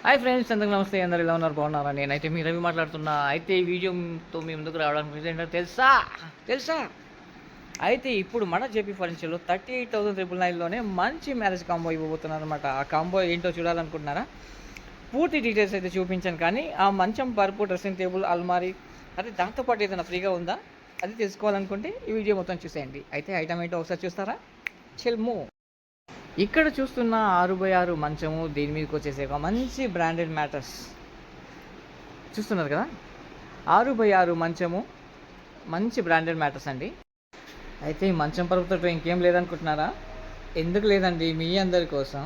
Hi friends, అందరికి నమస్తే. అందరు ఎలా ఉన్నారు? బాగున్నారా? నేనైతే మీ రవి మాట్లాడుతున్నా. అయితే ఈ వీడియోతో మీ ముందుకు రావడానికి రీజన్ ఏంటో తెలుసా? తెలుసా? అయితే ఇప్పుడు మన జేపీ ఫర్నిచర్లో 38,999లోనే మంచి మ్యారేజ్ కాంబో ఇవ్వబోతున్నారు అనమాట. ఆ కాంబో ఏంటో చూడాలనుకుంటున్నారా? పూర్తి డీటెయిల్స్ అయితే చూపించాను, కానీ ఆ మంచం, పరుపు, డ్రెస్సింగ్ టేబుల్, అల్మారీ, అదే దాంతోపాటు ఏదైనా ఫ్రీగా ఉందా అది తెలుసుకోవాలనుకుంటే ఈ వీడియో మొత్తం చూసేయండి. అయితే ఐటమ్ ఏంటో ఒకసారి చూస్తారా? చెల్ము. ఇక్కడ చూస్తున్న 6x6 మంచము, దీని మీదకి వచ్చేసి ఒక మంచి బ్రాండెడ్ మ్యాటర్స్ చూస్తున్నారు కదా. 6x6 మంచము, మంచి బ్రాండెడ్ మ్యాటర్స్ అండి. అయితే ఈ మంచం పరుపుతో ఇంకేం లేదనుకుంటున్నారా? ఎందుకు లేదండి, మీ అందరి కోసం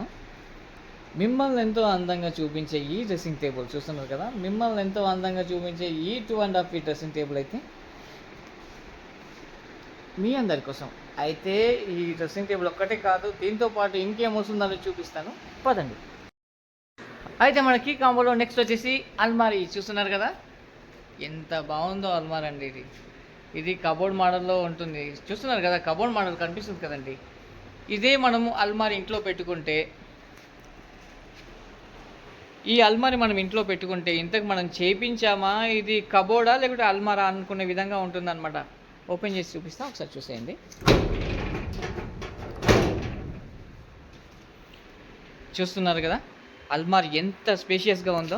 మిమ్మల్ని ఎంతో అందంగా చూపించే ఈ డ్రెస్సింగ్ టేబుల్ చూస్తున్నారు కదా. మిమ్మల్ని ఎంతో అందంగా చూపించే ఈ 2.5 feet డ్రెస్సింగ్ టేబుల్ అయితే మీ అందరి కోసం. అయితే ఈ డ్రెస్సింగ్ టేబుల్ ఒక్కటే కాదు, దీంతో పాటు ఇంకేం వస్తుందని చూపిస్తాను, పదండి. అయితే మనకి కాంబోలో నెక్స్ట్ వచ్చేసి అల్మారీ చూస్తున్నారు కదా. ఎంత బాగుందో అల్మారీ అండి. ఇది కబోర్డ్ మోడల్లో ఉంటుంది. చూస్తున్నారు కదా, కబోర్డ్ మోడల్ కనిపిస్తుంది కదండి. ఇదే మనము అల్మారీ ఇంట్లో పెట్టుకుంటే, ఈ అల్మారీ మనం ఇంట్లో పెట్టుకుంటే ఇంతకు మనం చేపించామా, ఇది కబోర్డా లేకుంటే అల్మారా అనుకునే విధంగా ఉంటుందన్నమాట. ఓపెన్ చేసి చూపిస్తా, ఒకసారి చూసేయండి. చూస్తున్నారు కదా అల్మారీ ఎంత స్పేషియస్గా ఉందో.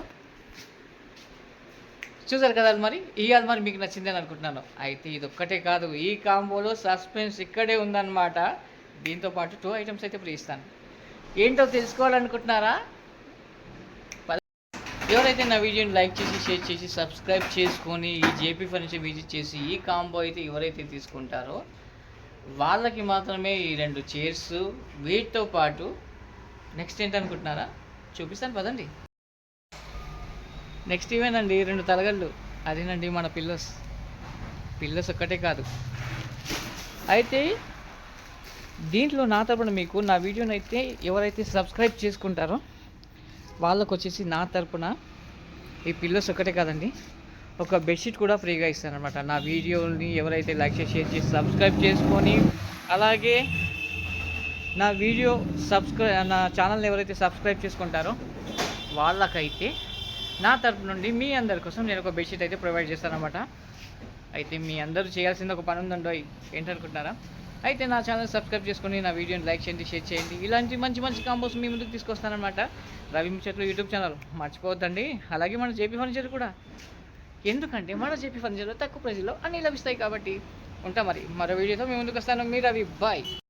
చూసారు కదా అల్మారీ. ఈ అల్మారీ మీకు నచ్చిందని అనుకుంటున్నాను. అయితే ఇది ఒక్కటే కాదు, ఈ కాంబోలో సస్పెన్స్ ఇక్కడే ఉందన్నమాట. దీంతో పాటు 2 items అయితే ఫ్రీ ఇస్తాను. ఏంటో తెలుసుకోవాలనుకుంటున్నారా? ఎవరైతే నా వీడియోని లైక్ చేసి, షేర్ చేసి, సబ్స్క్రైబ్ చేసుకొని ఈ జేపీ ఫర్నిచర్ విజిట్ చేసి ఈ కాంబో అయితే ఎవరైతే తీసుకుంటారో వాళ్ళకి మాత్రమే ఈ 2 చైర్స్, వీటితో పాటు నెక్స్ట్ ఏంటనుకుంటున్నారా? చూపిస్తాను పదండి. నెక్స్ట్ ఇవేనండి 2 తలగళ్ళు. అదేనండి మన పిల్లోస్ ఒక్కటే కాదు. అయితే దీంట్లో నా తరపున మీకు నా వీడియోని అయితే ఎవరైతే సబ్స్క్రైబ్ చేసుకుంటారో వాళ్ళకు వచ్చేసి నా తరపున ఈ పిల్లోస్ ఒక్కటే కాదండి, ఒక బెడ్షీట్ కూడా ఫ్రీగా ఇస్తానమాట. నా వీడియోని ఎవరైతే లైక్ చేసి, షేర్ చేసి, సబ్స్క్రైబ్ చేసుకొని, అలాగే నా ఛానల్ని ఎవరైతే సబ్స్క్రైబ్ చేసుకుంటారో వాళ్ళకైతే నా తరపు నుండి మీ అందరి కోసం నేను ఒక బెడ్షీట్ అయితే ప్రొవైడ్ చేస్తానమాట. అయితే మీ అందరూ చేయాల్సింది ఒక పని ఉందండో, ఏంటనుకుంటున్నారా? అయితే నా ఛానల్ సబ్స్క్రైబ్ చేసుకొని నా వీడియోని లైక్ చేయండి, షేర్ చేయండి. ఇలాంటి మంచి మంచి కాంబోస్ మీ ముందుకు తీసుకొస్తానమాట. రవి ముచ్చట్లు యూట్యూబ్ ఛానల్ మర్చిపోవద్దండి. అలాగే మన జేపీ ఫర్నిచర్ కూడా, ఎందుకంటే మన జేపీ ఫర్నిచర్లో తక్కువ ప్రైజ్లో అన్నీ లభిస్తాయి కాబట్టి. ఉంటా మరి, మరో వీడియోతో మీ ముందుకు వస్తాను. మీ రవి, బాయ్.